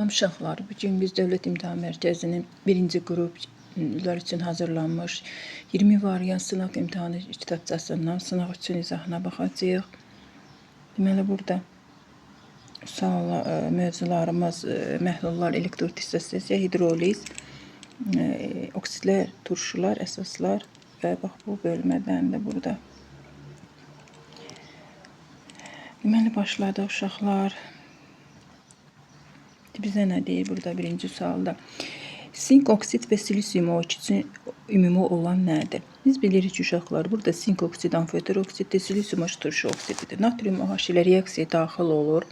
Salam uşaqlar, bugün biz Dövlət İmtahan Mərkəzinin birinci qruplar üçün hazırlanmış 20 variant sınaq imtahanı kitabçasından sınaq üçün izahına baxacağıq. Deməli, burada mövzularımız məhlullar, elektrodissosiasiya, hidroliz, oksidlər, turşular, əsaslar və bax bu bölmədən də burada. Deməli, başladıq uşaqlar. Bizə nə deyir burada birinci sualda? Sink oksid və silisium üçün ümumi olan nədir? Biz bilirik ki, uşaqlar, burada sink oksid amfiter oksiddir, silisium turşu oksididir. Natrium OH ilə reaksiyaya daxil olur.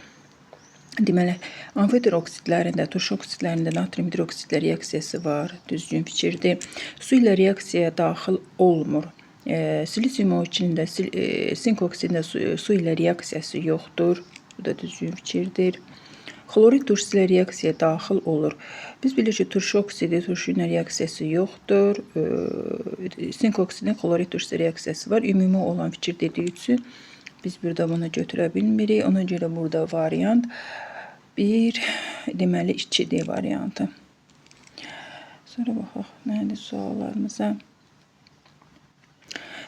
Deməli, amfiter oksidlərində, turşu oksidlərində natrium hidroksidlə reaksiyası var, düzgün fikirdir. Su ilə reaksiyaya daxil olmur. Silisium üçün də sink oksidində su ilə reaksiyası yoxdur. Bu da düzgün fikirdir. Xlorid turşusu ilə reaksiyaya daxil olur. Biz bilirik ki, turşu oksidi, turşu ilə reaksiyası yoxdur. Sink oksidinin xlorid turşusu reaksiyası var. Ümumi olan fikir dediyi üçün biz burada bunu götürə bilmirik. Ona görə burada variant 1, deməli 2D variantı. Sonra baxaq, nədir suallarımıza?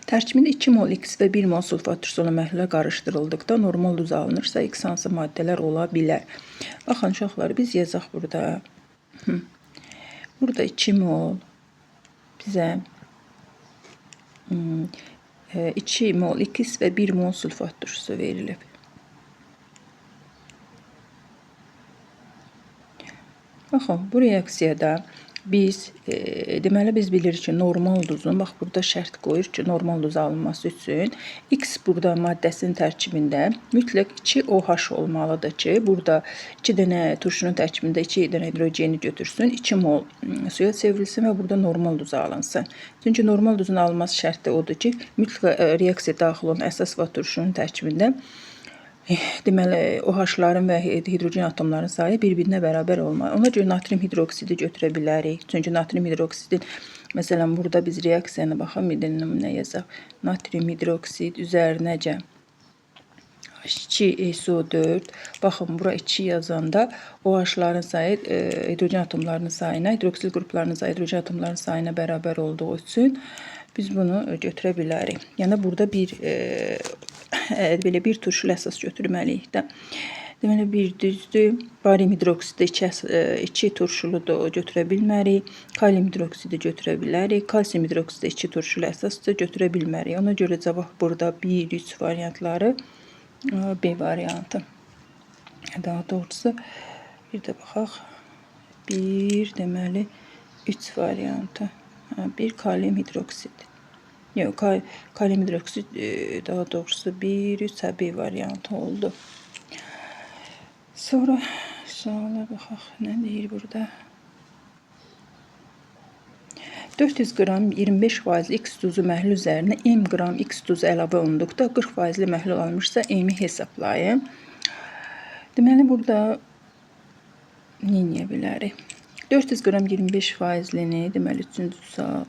Tərkibində 2 mol X və 1 mol sulfat turşusu olan məhlulə qarışdırıldıqda normal duz alınırsa X hansı maddələr ola bilər? Baxın uşaqlar, biz yazaq burada. Burada 2 mol bizə 2 mol X və 1 mol sulfat turşusu verilib. Baxın, bu reaksiyada biz, deməli biz bilirik ki, normal duzun, bax burada şərt qoyur ki, normal duz alınması üçün X burada maddəsinin tərkibində mütləq 2 OH olmalıdır ki, burada 2 dənə turşunun tərkibində 2 dənə hidrogeni götürsün, 2 mol suya çevrilsin və burada normal duz alınsın. Çünki normal duzun alınması şərti odur ki, mütləq reaksiyaya daxil olan əsas və turşunun tərkibində deməli, OH-ların və hidrogen atomlarının sayı bir-birinə bərabər olmalı. Ona görə natrium hidroksidi götürə bilərik. Çünki natrium hidroksidi, məsələn, burada biz reaksiyanı baxaq, bir dənə nümunə yazaq. Natrium hidroksid üzərinəcə H2SO4. Baxın, bura 2 yazanda OH-ların sayı hidrogen atomlarının sayına, hidroksil qruplarının sayı hidrogen atomlarının sayına bərabər olduğu üçün biz bunu götürə bilərik. Yəni, burada belə bir turşulu əsas götürməliyik də. Deməli, bir düzdür. Barium hidroksidi 2 turşuludur, götürə bilmərik. Kalium hidroksidi götürə bilərik. Kalsium hidroksidi 2 turşulu əsasdır, götürə bilmərik. Ona görə cavab burada 1-3 variantları B variantı. Daha doğrusu, bir də baxaq. 1, deməli, 3 variantı. 1 kalium hidroksidi. Yox, kalium hidroksid, daha doğrusu 1-3 B variantı oldu. Sonra suala baxaq, nə deyir burada? 400 qram 25% X duzu məhlul üzərinə M qram X duzu əlavə olunduqda 40% məhlul alınmışsa M-i hesablayın. Deməli, burada nə edə bilərik? 400 qram 25%-ni, deməli, 3-cü sual.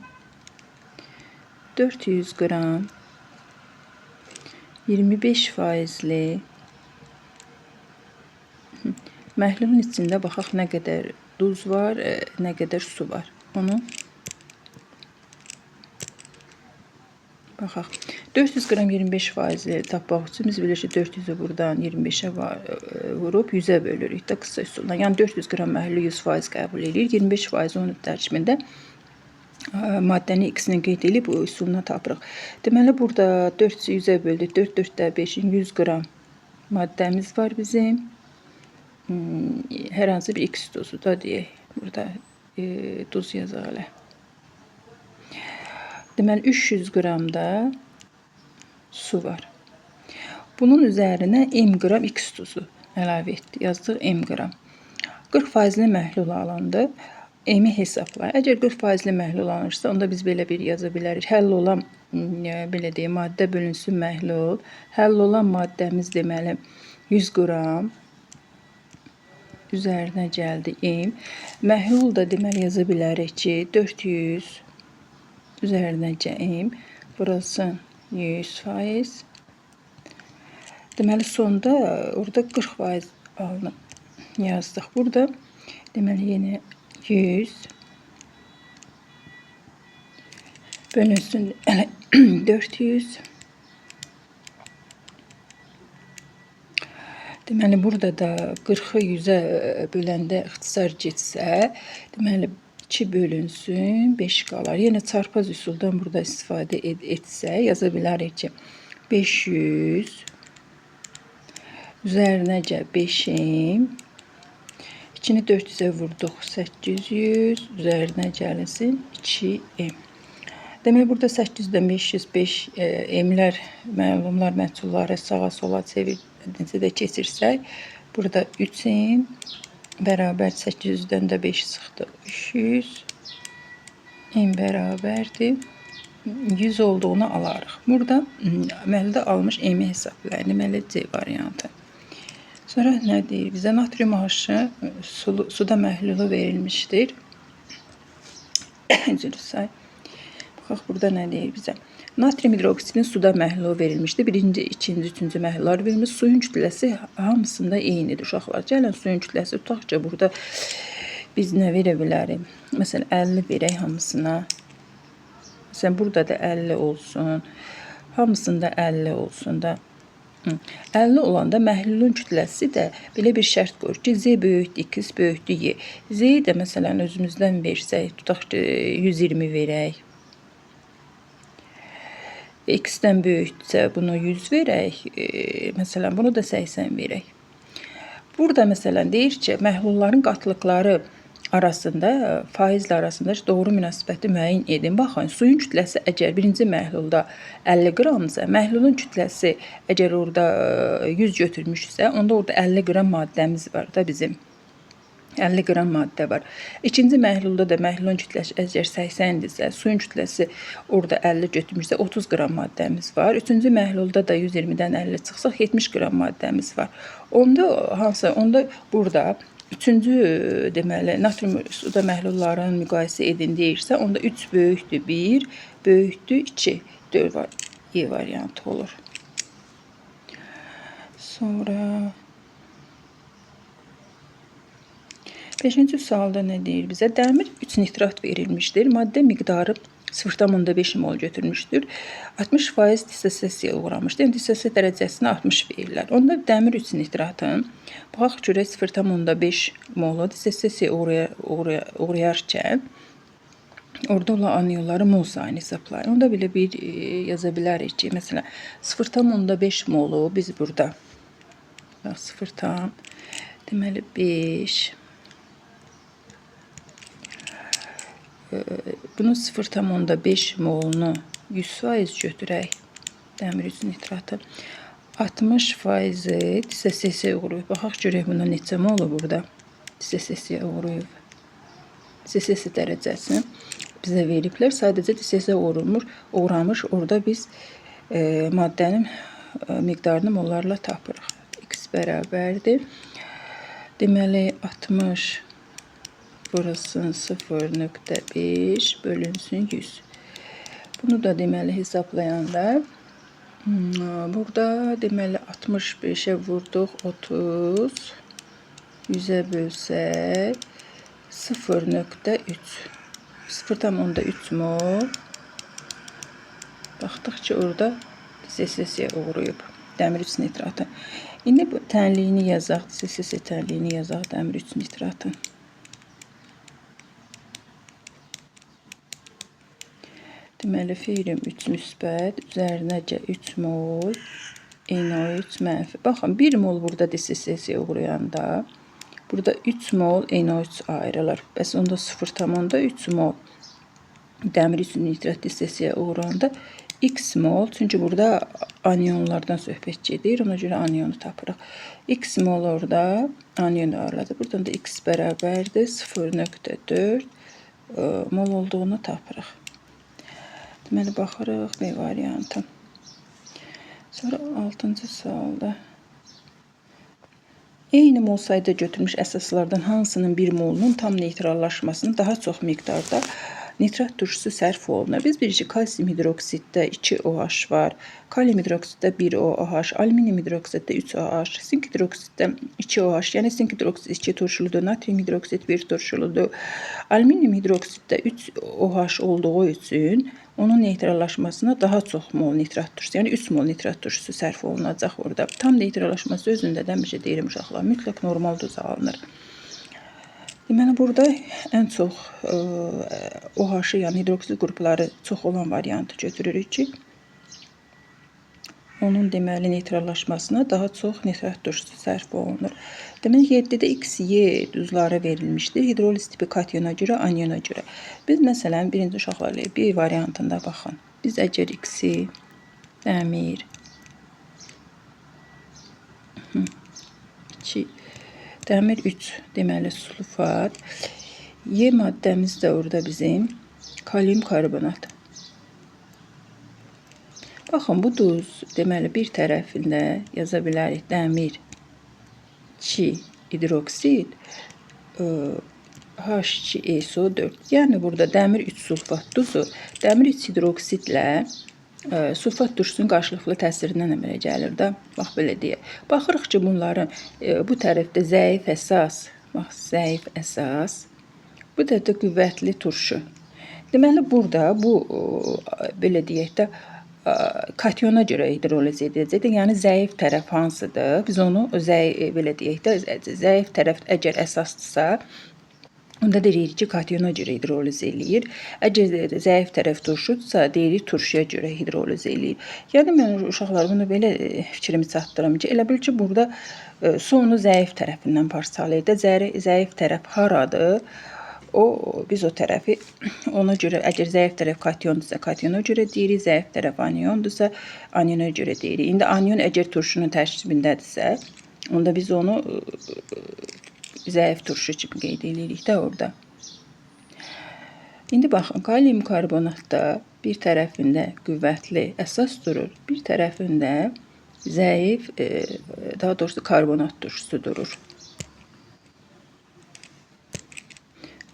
400 qram 25%-li məhlulun içində baxaq nə qədər duz var, nə qədər su var. Onu baxaq. 400 qram 25%-li tapmaq üçün biz bilirik ki, 400-ü buradan 25-ə vurub 100-ə bölürük də qısa üsulla. Yəni 400 qram məhlulu 100% qəbul edir. 25% onun tərkibində maddəni X-ni qeyd edib bu üsuluna tapırıq. Deməli, burada 400-ü 100-ə böldük. 4, 4-də 5-in 100 qram maddəmiz var bizim. Hər hansı bir X duzu da deyək. Burada duz yazaq elə. Deməli, 300 qram da su var. Bunun üzərinə M qram X duzu əlavə etdik. Yazdıq M qram. 40%-li məhlul alındı. M-i hesablayın. Əgər 40%-li məhlul alınırsa, onda biz belə bir yaza bilərik. Həll olan, belə deyək, maddə bölünsün məhlul. Həll olan maddəmiz deməli 100 qram. Üzərinə gəldi M. Məhlul da deməli yaza bilərik ki, 400 üzərinə M. Burası 100%. Deməli, sonda orada 40% alınıb yazdıq. Burada Deməli, yenə 100 bölünsün 400. Deməli, burada da 40'ı 100'ə böləndə ixtisar getsə, deməli, 2 bölünsün 5 qalar. Yenə çarpaz üsuldan burada istifadə etsə, yaza bilərik ki, 500 üzərinəcə 5'im, İçini 400'ə vurduq, 800 üzərinə gəlinsin 2m. Demək, burada 800'dən 505 m'lər, məlumlar, məhsulları sağa sola çevirdincə də keçirsək, burada 3m bərabər 800'dən də 5 çıxdı, 300 m bərabərdir 100 olduğunu alarıq. Burada əməldə almış m hesablayın. Deməli, C variantı. Sonra nə deyir? Bizə natrium H suda məhlulu verilmişdir. Üzr say. Baxaq, burada nə deyir bizə? Natrium hidroksidin suda məhlulu verilmişdir. Birinci, ikinci, üçüncü məhlullar verilmiş. Suyun kütləsi hamısında eynidir uşaqlar. Gəlin suyun kütləsi tutaq ki, burada biz nə verə bilərik? Məsələn, 50 verək hamısına. Məsələn, burada da 50 olsun. Hamısında 50 olsun da. 50 olanda məhlulun kütləsi də belə bir şərt qoyur ki, Z böyükdür, X böyükdür Y. Z-yi də məsələn özümüzdən versək, tutaq ki, 120 verək. X-dən böyükdürsə bunu 100 verək, məsələn bunu da 80 verək. Burada məsələn deyir ki, məhlulların qatlıqları arasında, faizlə arasında doğru münasibəti müəyyən edin. Baxın, suyun kütləsi əgər birinci məhlulda 50 qramdırsa, məhlulun kütləsi əgər orada 100 götürmüşsə, onda orada 50 qram maddəmiz var da bizim. 50 qram maddə var. İkinci məhlulda da məhlulun kütləsi əgər 80-dirsə, suyun kütləsi orada 50 götürmüşsə, 30 qram maddəmiz var. Üçüncü məhlulda da 120-dən 50 çıxsaq, 70 qram maddəmiz var. Onda hansı? Onda burada üçüncü deməli natrium suda məhlulların müqayisə edin deyirsə, onda 3 böyükdür 1, böyükdür 2, 4 var. E variantı olur. Sonra 5-ci sualda nə deyir bizə? Dəmir 3 nitrat verilmişdir. Maddə miqdarı 0,5 mol götürmüşdür. 60% dissosiasiyaya uğramışdır. Yəni dissosiasiya dərəcəsinə 60 verirlər. Onda dəmir 3 nitratın baxaq görək 0,5 molu dissosiyaya uğrayarkən orada olan aniyonların mol sayını hesablayın. Onda belə bir yaza bilərik ki, məsələn 0,5 molu biz burada 0, deməli 5 bunun 0,5 molunu 100% götürək, dəmir 3 nitratı. 60% dissosiyaya uğrayıb. Baxaq görək bunda neçə molu burada dissosiyaya uğrayıb. Dissosiya dərəcəsini bizə veriblər. Sadəcə dissosiyaya uğramış. Orada biz maddənin miqdarını mollarla tapırıq. X bərabərdir. Deməli 60 burasının 0,5 bölünsün 100. Bunu da deməli hesablayanda burada deməli 65'ə vurduq 30, 100'ə bölsək 0,3, 0,3 mol. Baxdıq ki, orada dissosiyaya uğrayıb dəmir 3 nitratı. İndi bu tənliyini yazaq, dissosiya tənliyini yazaq dəmir 3 nitratın. Deməli, ferum 3 müsbət, üzərinəcə 3 mol, NO3 mənfi. Baxın, 1 mol burada dissosiyaya uğrayanda, burada 3 mol NO3 ayrılır. Bəs onda 0,3 mol dəmir 3 nitrat dissosiyaya uğrayanda X mol, çünki burada aniyonlardan söhbət gedir, ona görə aniyonu tapırıq. X mol orada aniyon ağırladı. Buradan da X bərabərdir 0,4 mol olduğunu tapırıq. Deməli, baxırıq B variantı. Sonra 6-cı sualda eyni mol sayda götürmüş əsaslardan hansının bir molunun tam neytrallaşmasını daha çox miqdarda nitrat turşusu sərf olunur. Biz bilirik ki, kalsium hidroksitdə 2 OH var, kalium hidroksitdə 1 OH, alüminium hidroksitdə 3 OH, sink hidroksitdə 2 OH, yəni sink hidroksit 2 turşuludur, natrium hidroksit 1 turşuludur. Alüminium hidroksitdə 3 OH olduğu üçün onun neytrallaşmasına daha çox mol nitrat turşusu, yəni 3 mol nitrat turşusu sərf olunacaq orada. Tam neytrallaşması özündə də həmişə deyirəm uşaqlar, mütləq normal doz alınır. Deməli, burada ən çox OH-ı, yəni hidroksid qrupları çox olan variantı götürürük ki, onun deməli neytrallaşmasına daha çox nitrat turşusu sərf olunur. Deməli, 7-də XY duzları verilmişdir. Hidroliz tipi katyona görə, anyona görə. Biz məsələn, birinci uşaqlarla bir variantında baxın. Biz əgər X-i, dəmir, 2, dəmir 3, deməli sulfat, Y maddəmiz də orada bizim kalium karbonat. Baxın, bu duz, deməli, bir tərəfində yaza bilərik dəmir 2 hidroksid H2SO4. Yəni, burada dəmir 3 sulfat duzu, dəmir 3 hidroksidlə sulfat turşusunun qarşılıqlı təsirindən əmələ gəlir də. Bax, belə deyək. Baxırıq ki, bunların bu tərəfdə zəif əsas, bax, zəif əsas, bu da qüvvətli turşu. Deməli, burada bu, belə deyək də, katyona görə hidroliz edəcəkdir. Yəni, zəif tərəf hansıdır? Biz onu, belə deyək də, zəif tərəf əgər əsasdırsa, onda deyirik ki, katyona görə hidroliz eləyir. Əgər zəif tərəf turşudursa, deyirik turşuya görə hidroliz eləyir. Yəni, mən uşaqlar bunu belə fikrimi çatdırım ki, elə bil ki, burada su onu zəif tərəfindən parçalayır. Zəif tərəf haradır? Biz o tərəfi ona görə, əgər zəif tərəf katyondursa, katyona görə deyirik, zəif tərəf anyondursa, anyona görə deyirik. İndi anyon əgər turşunun tərkibindədirsə, onda biz onu zəif turşu kimi qeyd edirik də orada. İndi baxın, kalium karbonatda bir tərəfində qüvvətli əsas durur, bir tərəfində zəif, daha doğrusu karbonat turşusu durur.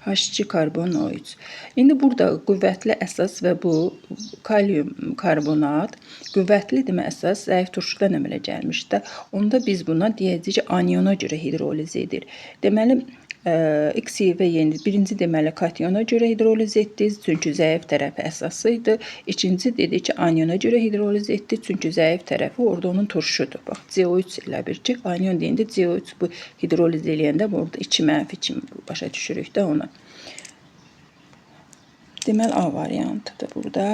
H2 karbon O3. İndi burada qüvvətli əsas və bu kalium karbonat qüvvətli demə əsas zəif turşudan əmələ gəlmişdir. Onda biz buna deyəcəyik ki, anyona görə hidroliz edir. Deməli, X və Y birinci deməli katyona görə hidroliz etdi, çünki zəif tərəfi əsası idi. İkinci dedi ki, anyona görə hidroliz etdi, çünki zəif tərəfi orada onun turşudur. Bax, CO3 elə bir ki, anyon deyəndə CO3 bu hidroliz eləyəndə burada 2 mənfi kimi başa düşürük də ona. Deməli, A variantıdır burada.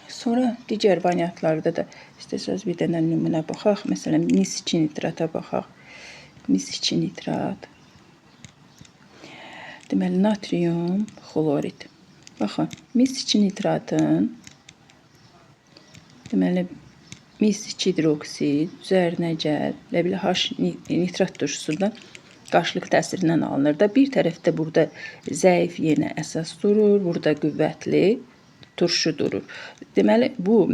Sonra digər variantlarda da istəsəz bir dənə nümunə baxaq. Məsələn, mis-2 nitrata baxaq. Mis-2 nitrat. Deməli, natrium xlorid. Baxın, mis-2 nitratın deməli, mis-2 hidroksid üzərinə gəl, H nitrat turşusundan qarşılıq təsirindən alınır da. Bir tərəfdə burada zəif yenə əsas durur, burada qüvvətli turşu durur. Deməli, bu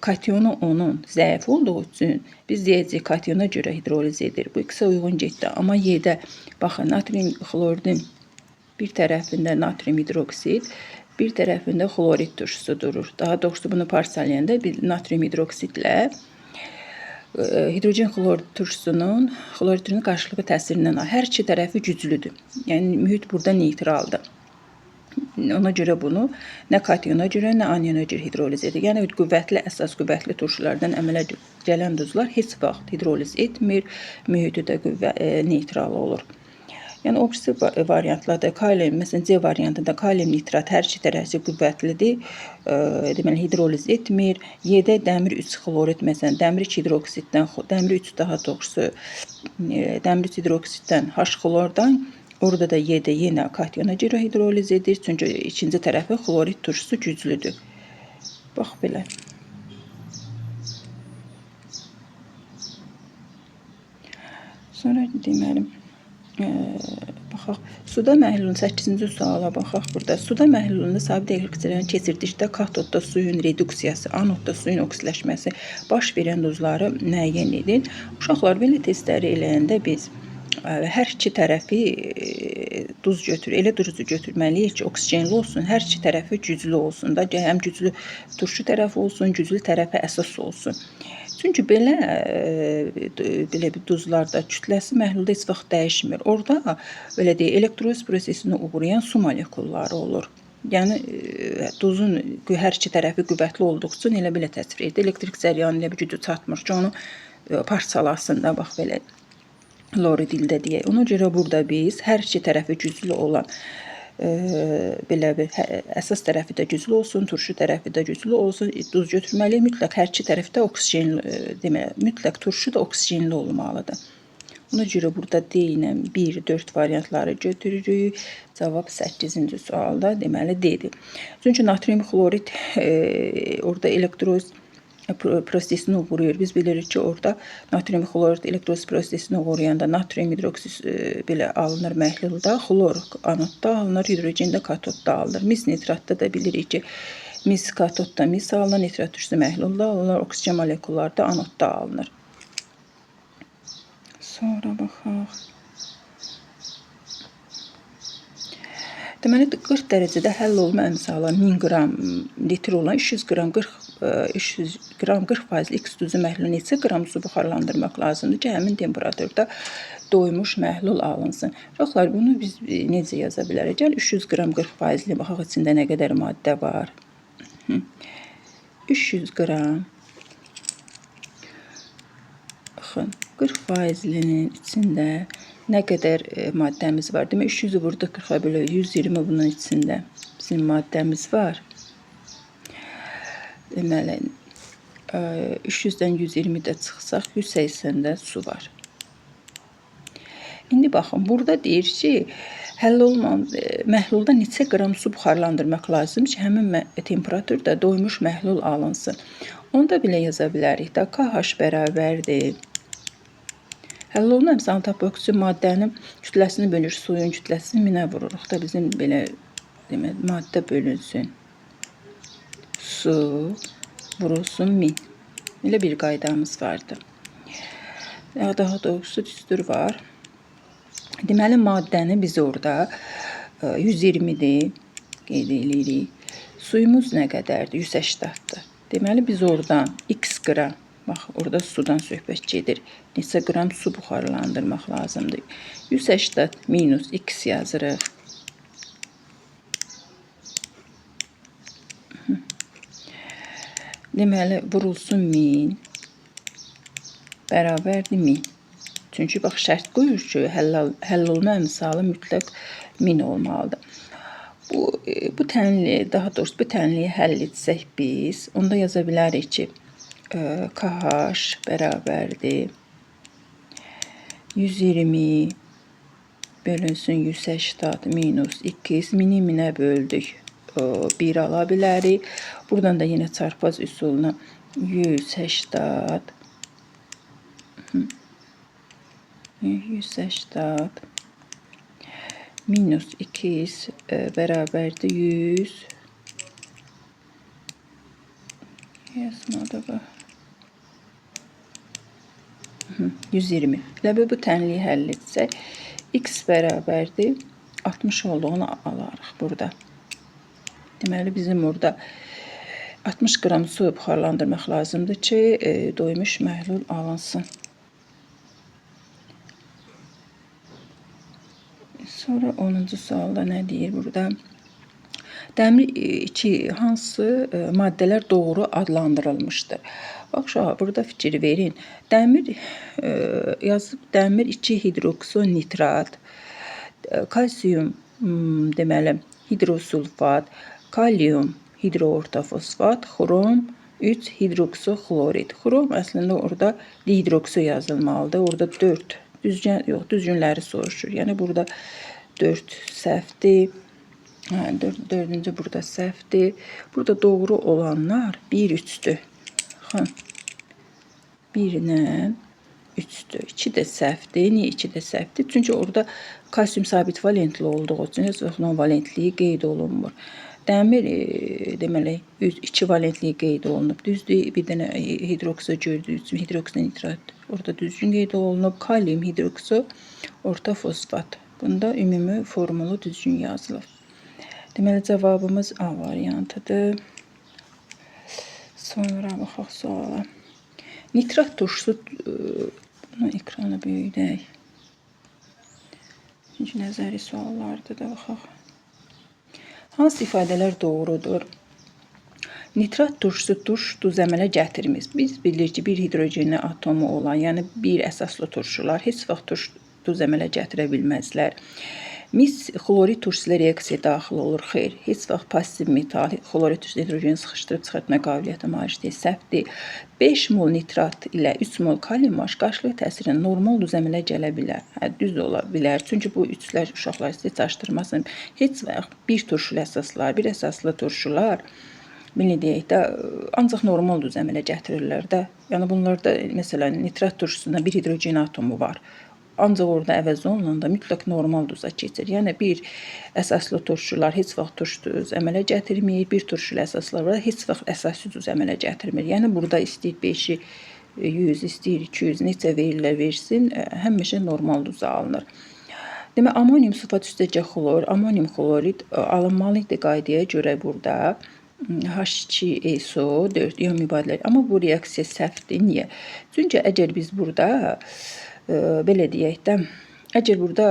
katyonu onun zəif olduğu üçün biz deyəcəyik katyona görə hidroliz edir. Bu X-ə uyğun getdi. Amma Y-də, baxın, natrium xloridin bir tərəfində natrium hidroksid, bir tərəfində xlorid turşusu durur. Daha doğrusu bunu parçalayanda bir natrium hidroksidlə hidrogen xlorid turşusunun xloridinin qarşılıqlı təsirindən alır. Hər iki tərəfi güclüdür. Yəni, mühit burada neytraldır. Ona görə bunu nə katyona görə, nə anyona görə hidroliz edir. Yəni, qüvvətli əsas, qüvvətli turşulardan əmələ gələn duzlar heç vaxt hidroliz etmir, mühiti də neytral olur. Yəni, o birisi variantlarda kalium, məsələn, C variantında kalium nitrat hər iki tərəfi qüvvətlidir, deməli, hidroliz etmir. Y-də dəmir 3 xlorid, məsələn, dəmir 2 hidroksiddən, dəmir 3 daha doğrusu, dəmir 3 hidroksiddən H xlordan, orada da Y-də yenə katyona görə hidroliz edir, çünki ikinci tərəfi xlorid turşusu güclüdür. Bax, belə. Sonra deməli, baxaq, suda məhlulun 8-ci suala baxaq burada. Suda məhlulunda sabit elektrik cərəyanı keçirdikdə katodda suyun reduksiyası, anodda suyun oksiləşməsi baş verən dozları müəyyən edin. Uşaqlar belə testləri eləyəndə biz hər iki tərəfi duz götürür. Elə duzu götürməliyik ki, oksigenli olsun, hər iki tərəfi güclü olsun da, həm güclü turşu tərəfi olsun, güclü tərəfi əsas olsun. Çünki belə bir duzlarda kütləsi məhlulda heç vaxt dəyişmir. Orada belə deyək, elektroliz prosesini uğrayan su molekulları olur. Yəni duzun hər iki tərəfi qüvvətli olduqca elə belə təsvir edir. Elektrik cəryanı elə bir gücü çatmır ki, onu parçalasın da, bax belə. Lori dildə deyək. Ona görə burada biz hər iki tərəfi güclü olan belə bir əsas tərəfi də güclü olsun, turşu tərəfi də güclü olsun, duz götürməliyik. Mütləq hər iki tərəfdə oksigenli, deməli, mütləq turşu da oksigenli olmalıdır. Ona görə burada D ilə 1, 4 variantları götürürük. Cavab 8-ci sualda deməli D-dir. Çünki natrium xlorid orada elektroliz prosesini uğrayır. Biz bilirik ki, orada natrium xlorid elektroliz prosesini uğrayanda natrium hidroksid belə alınır məhlulda, xlor anodda alınır, hidrogen də katodda alınır. Mis nitratda da bilirik ki, mis katodda mis alınır, nitrat turşusu məhlulda alınır, oksigen molekulları da anodda alınır. Sonra baxaq. Deməli 40 dərəcədə həll olma əmsalı 1000 qram litr olan 300 qram 40% X duzu məhlulu neçə qram su buxarlandırmaq lazımdır ki, həmin temperaturda doymuş məhlul alınsın. Uşaqlar, bunu biz necə yaza bilərik? Gəl 300 qram 40%-li baxaq içində nə qədər maddə var. 300 qram 40%-linin içində nə qədər maddəmiz var? Demək, 300-ü burada 40-a bölək, 120 bunun içində bizim maddəmiz var. Deməli, 300-dən 120 də çıxsaq, 180-də su var. İndi baxın, burada deyir ki, həll olmayan məhlulda neçə qram su buxarlandırmaq lazım ki, həmin temperaturda doymuş məhlul alınsın. Onu da belə yaza bilərik də, KH bərabərdir. Həll olunan əmsalını tapmaq üçün maddənin kütləsini bölür, suyun kütləsini 1000-ə vururuq da bizim belə demək, maddə bölünsün. Su vurulsun 1000. Elə bir qaydamız vardı. Daha doğrusu düstur var. Deməli, maddəni biz orada 120-dir, qeyd edirik. Suyumuz nə qədərdir? 180-dir. Deməli, biz oradan x qram, bax, orada sudan söhbət gedir. Neçə qram su buxarlandırmaq lazımdır. 180 minus x yazırıq. Deməli, vurulsun 1000 bərabərdir 1000. Çünki bax, şərt qoyur ki, həll olma əmsalı mütləq 1000 olmalıdır. Bu tənliyi, daha doğrusu bu tənliyi həll etsək biz, onda yaza bilərik ki, KH bərabərdir 120 bölünsün 180 minus 2, 1000-i 1000-ə böldük, 1 ala bilərik. Buradan da yenə çarpaz üsuluna 180 minus 2 bərabərdir 100. Yazmadı bu. 120. Elə bu tənliyi həll etsək, x bərabərdir 60 olduğunu alarıq burada. Deməli, bizim orada 60 qram su buxarlandırmaq lazımdır ki, doymuş məhlul alınsın. Sonra 10-cu sualda nə deyir burada? Dəmir 2 hansı maddələr doğru adlandırılmışdır? Bax, burada fikir verin. Dəmir yazıb, dəmir 2 hidroksonitrat, kalsiyum deməli hidrosulfat, kalium hidroortofosfat, xrom 3 hidroksoxlorid. Xrom əslində orada dihidrokso yazılmalıdır. Orada 4 düzgünləri soruşur. Yəni burada 4 səhvdir. 4-cü burada səhvdir. Burada doğru olanlar 1-3-dür. 1-lə 3-dür. 2 də səhvdir. Niyə 2 də səhvdir? Çünki orada kalsium sabit valentli olduğu üçün heç vaxt non-valentliyi qeyd olunmur. Dəmir deməli 2 valentliyi qeyd olunub. Düzdür, bir dənə hidrokso gördüyü üçün hidroksonitrat orada düzgün qeyd olunub. Kalium hidrokso ortofosfat Bunda ümumi formulu düzgün yazılıb. Deməli, cavabımız A variantıdır. Sonra baxaq suala. Nitrat turşusu, bunu ekranı böyüdək. İkinci nəzəri suallardır da baxaq. Hansı ifadələr doğrudur? Nitrat turşusu turş duz əmələ gətirmir. Biz bilirik ki, bir hidrogenli atomu olan, yəni bir əsaslı turşular heç vaxt turş duz əmələ gətirə bilməzlər. Mis xlorid turşusu ilə reaksiyaya daxil olur. Xeyr, heç vaxt pasiv metal xlorid turşusu hidrogeni sıxışdırıb çıxartma qabiliyyəti malik deyil, səhvdir. 5 mol nitrat ilə 3 mol kalium qarşılıq təsirlə normal duz əmələ gələ bilər. Hə, düz ola bilər. Çünki bu üçlər uşaqlar sizə çaşdırmasın. Heç vaxt bir turşulu əsaslar, bir əsaslı turşular belə deyək də, ancaq normal duz əmələ gətirirlər də. Yəni bunlarda məsələn nitrat turşusunda bir hidrogen atomu var. Ancaq orada əvəz olunanda mütləq normal duza keçir. Yəni bir əsaslı turşular heç vaxt turş duz əmələ gətirmir, bir turşulu əsaslar var, heç vaxt əsaslı duz əmələ gətirmir. Yəni burada istəyir 5-i 100, istəyir 200, neçə verirlər versin, həmişə normal duza alınır. Demək, amonium sulfat üstəcə xlor, amonium xlorid alınmalıdır qaydaya görə burada. H2SO4 ion mübadilə. Amma bu reaksiya səhvdir. Niyə? Çünki əgər biz burada belə deyək də, əgər burada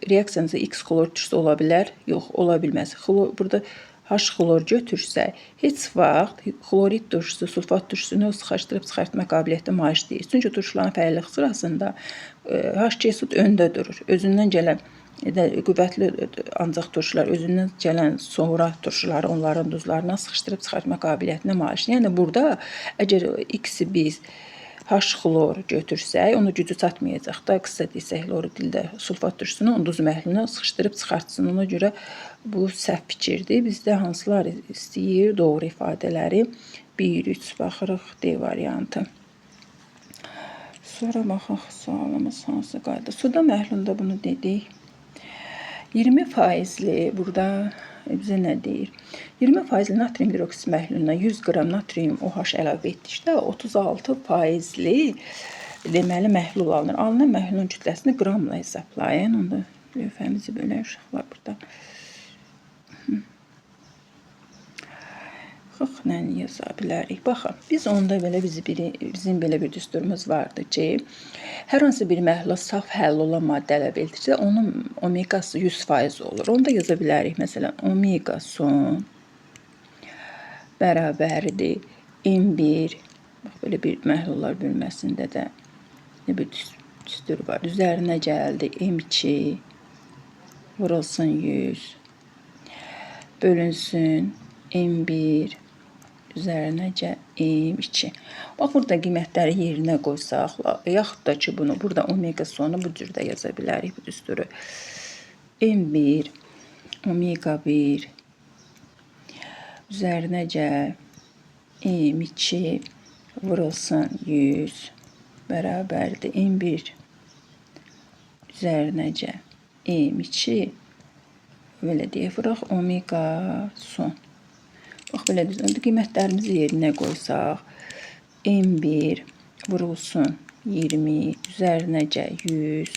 reaksiyanızda X xlor turşusu ola bilər, yox, ola bilməz. Burada H xlor götürsək, heç vaxt xlorid turşusu, sulfat turşusunu sıxışdırıb çıxartma qabiliyyəti malik deyil. Çünki turşuların fəaliyyət sırasında H2SO öndə durur. Özündən gələn qüvvətli ancaq turşular özündən gələn sonra turşuları onların duzlarından sıxışdırıb çıxartma qabiliyyətinə malikdir. Yəni burada əgər X-i biz H xlor götürsək, onun gücü çatmayacaq da, qısa desək, xloridildə sulfat turşusunu onun duz məhluluna sıxışdırıb çıxartsın. Ona görə bu səhv fikirdir. Bizdə hansılar istəyir? Doğru ifadələri 1, 3 baxırıq, D variantı. Sonra baxaq sualımız hansı qayda. Suda məhlulda bunu dedik. 20% burada bizə nə deyir? 20% natrium hidroksid məhluluna 100 qram natrium OH əlavə etdikdə 36% deməli məhlul alınır. Alınan məhlulun kütləsini qramla hesablayın. Onda lövhəmizi bölək uşaqlar burada. Baxaq, nə yaza bilərik? Baxın, biz onda belə bizim belə bir düsturumuz vardı ki, hər hansı bir məhlula saf həll olan maddə əlavə etdikdə onun omegası 100% olur. Onu da yaza bilərik. Məsələn, omega son bərabərdir M1. Bax, belə bir məhlullar bölməsində də bir düstur var. Üzərinə gəldi M2 vurulsun 100 bölünsün M1 üzərinə M2. Bax, burada qiymətləri yerinə qoysaq, yaxud da ki, bunu burada omega sonu bu cürdə yaza bilərik bu düsturu. M1, omega 1 üzərinə M2 vurulsun 100 bərabərdir M1 üzərinə M2 belə deyək, vuraq omega son. Bax, belə düzəldi. Qiymətlərimizi yerinə qoysaq, M1 vurulsun 20 üzərinə 100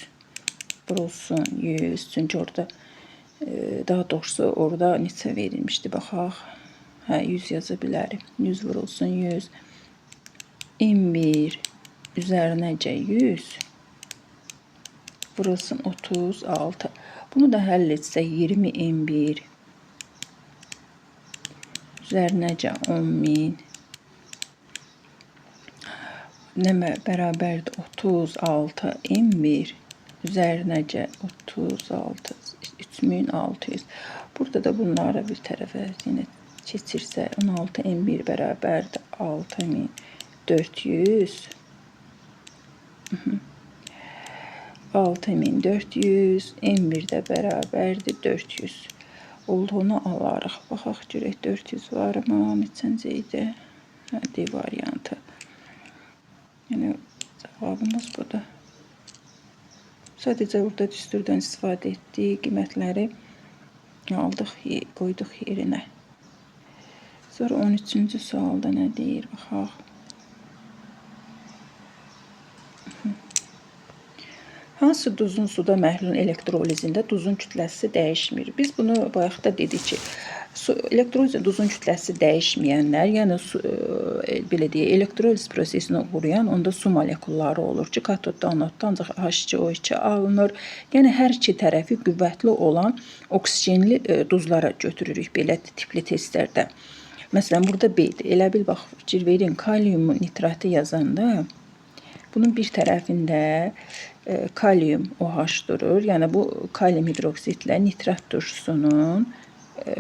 vurulsun 100. Çünki orada daha doğrusu orada neçə verilmişdi, baxaq. Hə, 100 yaza bilərik. 100 vurulsun 100. M1 üzərinə 100 vurulsun 36. Bunu da həll etsək 20 M1 üzərinə 10.000 nə bərabərdir 36 M1 üzərinə 36 3600. Burada da bunları bir tərəfə yenə keçirsə 16 M1 bərabərdir 6400 6400 M1 də bərabərdir 400 olduğunu alarıq. Baxaq görək 400 varmı? Neçəncə idi? D variantı. Yəni cavabımız budur. Sadəcə burada düsturdan istifadə etdik, qiymətləri aldıq, qoyduq yerinə. Sonra 13-cü sualda nə deyir? Baxaq. Hansı duzun suda məhlul elektrolizində duzun kütləsi dəyişmir? Biz bunu bayaq da dedik ki, elektrolizdə duzun kütləsi dəyişməyənlər, yəni belə deyək, elektroliz prosesinə uğrayan onda su molekulları olur ki, katodda, anodda ancaq H2O2 alınır. Yəni hər iki tərəfi qüvvətli olan oksigenli duzlara götürürük belə tipli testlərdə. Məsələn, burada B-dir. Elə bil bax, fikir verin, kalium nitratı yazanda bunun bir tərəfində kalium OH durur. Yəni bu kalium hidroksidlə nitrat turşusunun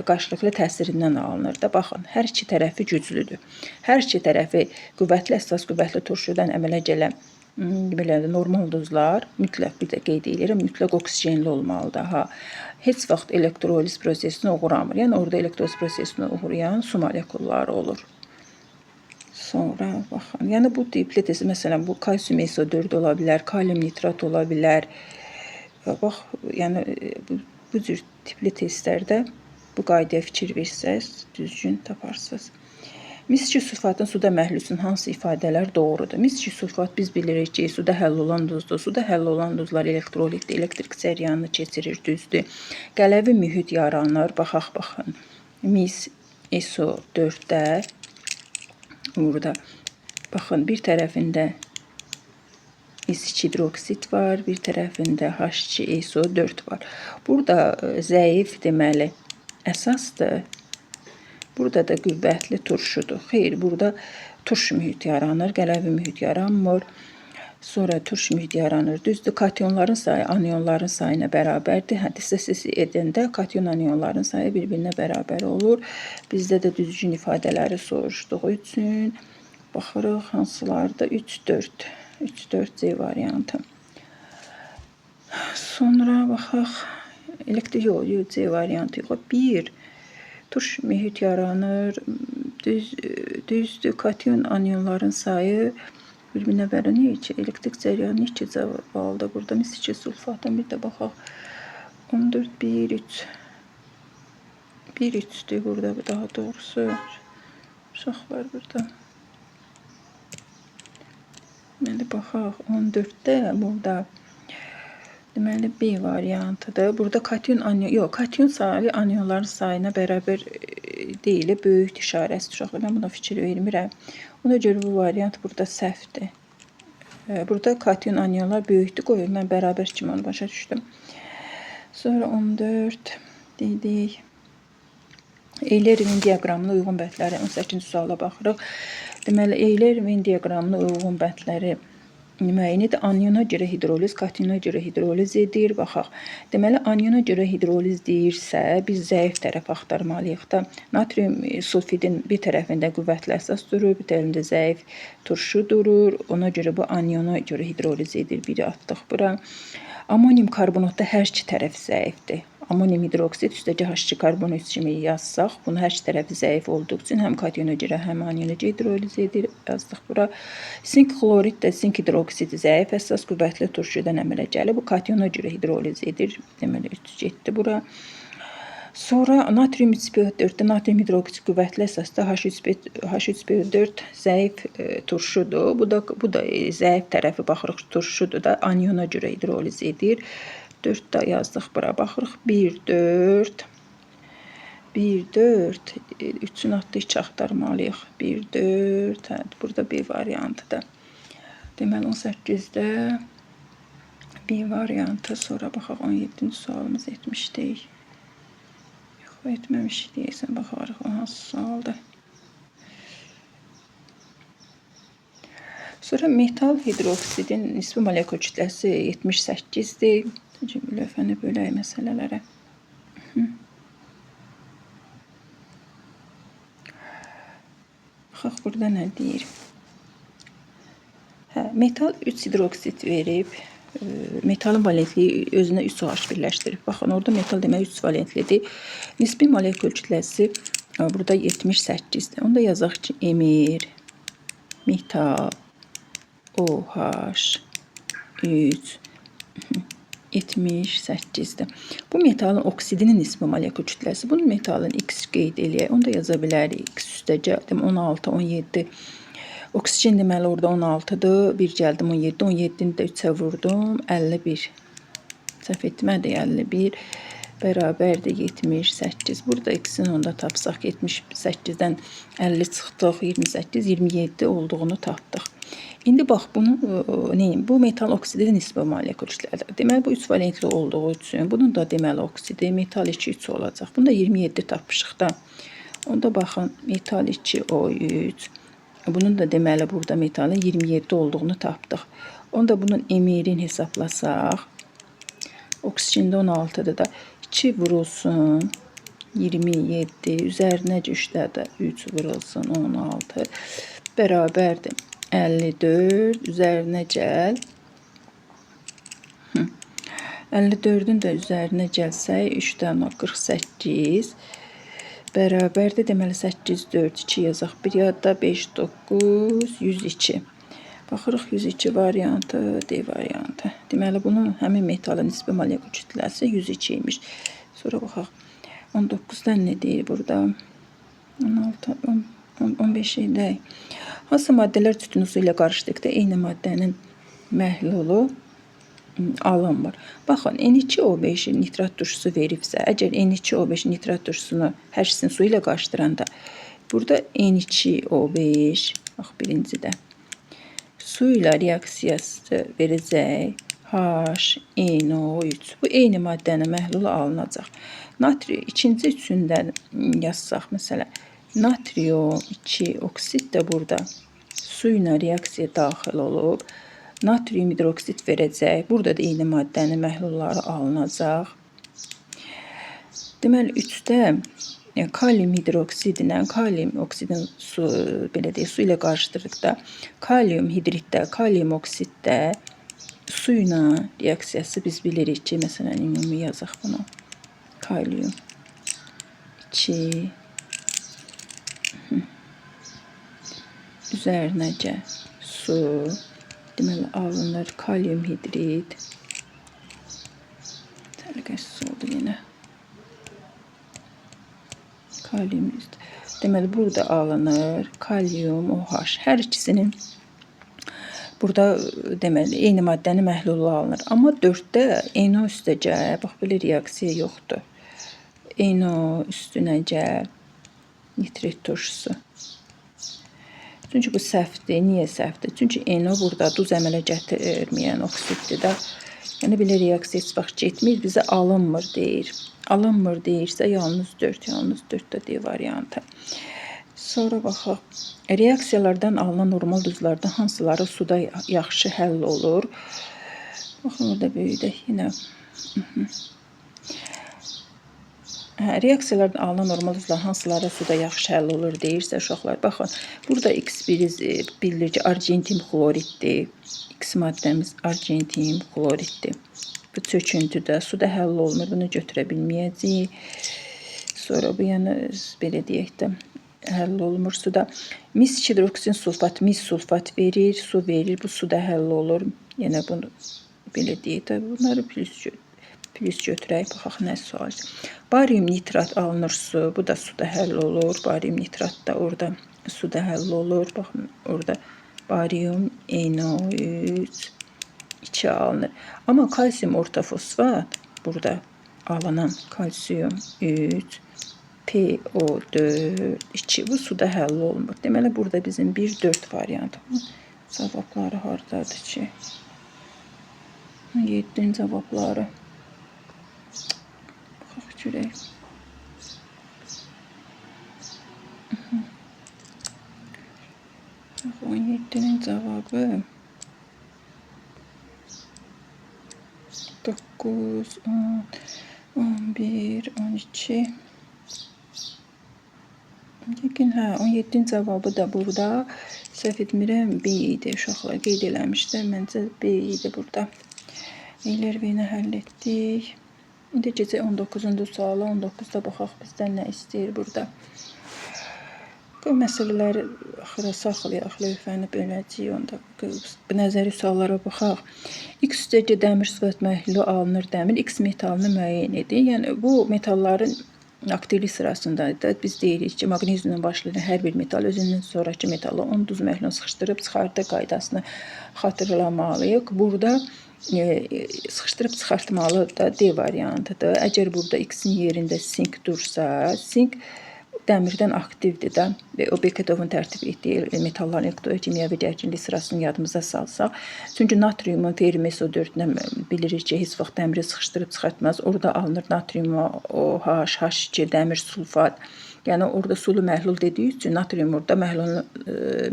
qarşılıqlı təsirindən alınır da. Baxın, hər iki tərəfi güclüdür. Hər iki tərəfi qüvvətli, əsas qüvvətli turşudan əmələ gələn belə normal duzlar mütləq bir də qeyd edirəm, mütləq oksigenli olmalıdır. Heç vaxt elektroliz prosesinə uğramır. Yəni orada elektroliz prosesinə uğrayan su molekulları olur. Sonra baxın, yəni bu tipli test, məsələn, bu kalsium SO4 ola bilər, kalium nitrat ola bilər. Bax, yəni bu cür tipli testlərdə bu qaydaya fikir versəz, düzgün taparsınız. Mis2 sulfatın suda məhlulsun hansı ifadələr doğrudur? Mis2 sulfat biz bilirik ki, suda həll olan duzdur. Suda həll olan duzlar elektrolitdə elektrik cəryanını keçirir, düzdür. Qələvi mühit yaranır. Baxın. Mis SO4-də burada baxın, bir tərəfində hidroksid var, bir tərəfində H2SO4 var. Burada zəif deməli əsasdır. Burada da qüvvətli turşudur. Xeyr, burada turş mühit yaranır, qələvi mühit yaranmır. Sonra turş mühit yaranır. Düzdür, kationların sayı anionların sayına bərabərdir. Dissosiasiya edəndə kation anionların sayı bir-birinə bərabər olur. Bizdə də düzgün ifadələri soruşduğu üçün baxırıq hansılarda 3-4. 3-4C variantı. Sonra baxaq. C variantı yox. 1. Turş mühit yaranır. Düzdür, kation anionların sayı bir-birinə bərabər. Niyə ki, elektrik cəryanı iki cavabında burada mis2 sulfatdan bir də baxaq. 14, 1, 3. 1, 3'dür burada daha doğrusu. Uşaqlar burada. Deməli, baxaq, 14'də burada deməli B variantıdır. Burada kation sayı anionların sayına bərabər deyil, böyük işarəsi uşaqlar. Mən buna fikir vermirəm. Ona görə bu variant burada səhvdir. Burada kation anionlar böyükdür, qoyun. Mən bərabər kimi onu başa düşdüm. Sonra 14 dedik. Eylerimin diaqramına uyğun bəndləri 18-ci suala baxırıq. Deməli, Eylerimin diaqramına uyğun bəndləri müəyyən edir. Aniona görə hidroliz, kationa görə hidroliz edir. Baxaq. Deməli, aniona görə hidroliz deyirsə, biz zəif tərəf axtarmalıyıq da. Natrium sulfidin bir tərəfində qüvvətli əsas durur, bir tərəfində zəif turşu durur. Ona görə bu aniona görə hidroliz edir. Biri atdıq bura. Amonium karbonatda hər iki tərəf zəifdir. Amonium hidroksid üstəgə H2 karbonat kimi yazsaq, bunu hər iki tərəfi zəif olduğu üçün həm kationa görə, həm aniona görə hidroliz edir. Yazdıq bura. Sink xlorid də sink hidroksidi zəif əsas qüvvətli turşudan əmələ gəlir. Bu kationa görə hidroliz edir. Deməli 3 getdi bura. Sonra natrium 3PO4-də natrium hidroksid qüvvətli əsasda H3PO4 zəif turşudur. Bu da zəif tərəfi baxırıq turşudur da aniona görə hidroliz edir. 4 da yazdıq bura. Baxırıq 1, 4. 1, 4. 3-ün adlı heç axtarmalıyıq. 1, 4. Burada B variantıdır. Deməli 18-də B variantı. Sonra baxaq 17-ci sualımız etmişdik. Etməmişik deyəsən, baxarıq o hansı sualdır. Sonra metal hidroksidin nisbi molekul kütləsi 78-dir. Lövhəni bölək məsələlərə. Baxaq, burada nə deyir? Metal 3 hidroksid verib. Metalın valentliyi özünə 3 OH birləşdirib. Baxın, orada metal demək 3 valentlidir. Nisbi molekul kütləsi burada 78'dir. Onda yazaq ki, emir, metal, OH, 3, 78'dir. Bu metalın oksidinin nisbi molekul kütləsi. Bunun metalın X qeyd eləyək. Onu da yaza bilərik. X üstəgə 16, 17. Oksigen deməli orada 16'dır. 1 gəldim 17. 17'ni də 3'ə vurdum. 51. Səhv etmədi 51. Bərabərdir 78. Burada ikisini onda tapsaq 78'dən 50 çıxdıq. 28, 27 olduğunu tapdıq. İndi bax bunu neyim? Bu metal oksidi nisbi molekul kütlədir. Deməli bu 3 valentli olduğu üçün bunun da deməli oksidi metal 2 olacaq. Bunda 27 tapmışıq da. Onda baxın metal 2O3. Bunun da deməli burada metalın 27 olduğunu tapdıq. Onda bunun emirini hesablasaq. Oksigende 16'da da 2 vurulsun 27, üzərinə düşdə də 3 vurulsun 16 bərabərdir 54, üzərinə gəl 54'ün də üzərinə gəlsək 3'dən 48 bərabərdir. Deməli 8, 4, 2 yazaq. Bir yadda 5, 9, 102. Baxırıq 102 variantı, D variantı. Deməli bunun həmin metalın nisbi molekul kütləsi 102 imiş. Sonra baxaq 19'dan nə deyir burada? 16, 15 deyil. Hansı maddələr tütün su ilə qarışdıqda eyni maddənin məhlulu alınmır. Baxın, N2O5 nitrat turşusu veribsə, əgər N2O5 nitrat turşusunu hər ikisini su ilə qarışdıranda, burada N2O5, bax birincidə, su ilə reaksiyası verəcək HNO3. Bu eyni maddənin məhlulu alınacaq. Natrium ikinci üçündən yazsaq, məsələn, natrium 2 oksid də burada su ilə reaksiya daxil olub. Natrium hidroksid verəcək. Burada da eyni maddənin məhlulları alınacaq. Deməli 3'də kalium hidroksid ilə kalium oksidin su ilə qarışdırdıqda kalium hidritdə, kalium oksiddə su ilə reaksiyası biz bilirik ki, məsələn, ümumi yazaq bunu. Kalium 2 üzərinə su deməli alınır kalium hidrit. Təhlükəsiz oldu yenə. Kalium hidrit. Deməli burada alınır kalium OH. Hər ikisinin burada deməli eyni maddənin məhlulu alınır. Amma 4'də NO üstə gəl. Bax belə reaksiya yoxdur. NO üstünə gəl. Nitrit turşusu. Çünki bu səhvdir. Niyə səhvdir? Çünki NO burada duz əmələ gətirməyən oksiddir də. Yəni belə reaksiya heç vaxt getmir, bizə alınmır deyir. Alınmır deyirsə yalnız 4, yalnız 4'də D variantı. Sonra baxaq. Reaksiyalardan alınan normal duzlardan hansıları suda yaxşı həll olur? Baxın orada böyüdək yenə. Reaksiyalardan alınan normal duzlar hansıları suda yaxşı həll olur deyirsə uşaqlar. Baxın, burada X bilir ki, argentin xloriddir. X maddəmiz argentin xloriddir. Bu çöküntüdə suda həll olmur. Bunu götürə bilməyəcəyik. Sonra bu yana belə deyək də həll olmur suda. Mis hidroksin sulfat, mis sulfat verir, su verir. Bu suda həll olur. Yenə bunu belə deyək də bunları plus götürək. Baxaq nə sual. Barium nitrat alınır su. Bu da suda həll olur. Barium nitrat da orada suda həll olur. Baxın orada barium NO3 2 alınır. Amma kalsium ortofosfat burada alınan kalsium 3 PO4 2 bu suda həll olmur. Deməli burada bizim 1-4 variantı. Cavabları hardadır ki? 7'nin cavabları. Baxaq görək. Bax 17'nin cavabı 9, 10, 11, 12. Lakin 17'nin cavabı da burada. Səhv etmirəm B idi. Uşaqlar qeyd eləmişlər. Məncə B idi burada. Eylervini həll etdik. İndi gecə 19-cu sualı. 19'da baxaq bizdən nə istəyir burada. Bu məsələləri axıra saxlayaq, lövhəni böləcəyik. Onda bu nəzəri suallara baxaq. X üstəgə dəmir sifət məhlulu alınır. Dəmir X metalını müəyyən edir. Yəni bu metalların aktivlik sırasında da biz deyirik ki, maqneziumla başlayan hər bir metal özündən sonraki metalı 10 duz məhlulunu sıxışdırıb çıxartı qaydasını xatırlamalıyıq. Burada sıxışdırıb çıxartmalı da D variantıdır. Əgər burada X-in yerində sink dursa, sink dəmirdən aktivdir də və o Bekedovun tərtib etdiyi metalların elektro-kimyəvi gərginlik sırasını yadımıza salsaq. Çünki natriumun ferri SO4-dən bilirik ki, heç vaxt dəmiri sıxışdırıb çıxartmaz. Orada alınır natrium OH, H2, dəmir sulfat. Yəni orada sulu məhlul dediyi üçün natrium orada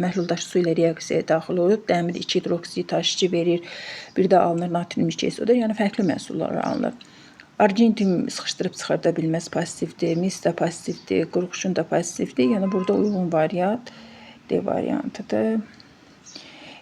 məhluldaşı su ilə reaksiyaya daxil olub, dəmir 2 hidroksid H2 verir. Bir də alınır natrium 2 SO4, yəni fərqli məhsullar alınır. Argentin sıxışdırıb çıxarda bilməz passivdir, mis də passivdir, qurğuşun da passivdir. Yəni burada uyğun variant D variantıdır.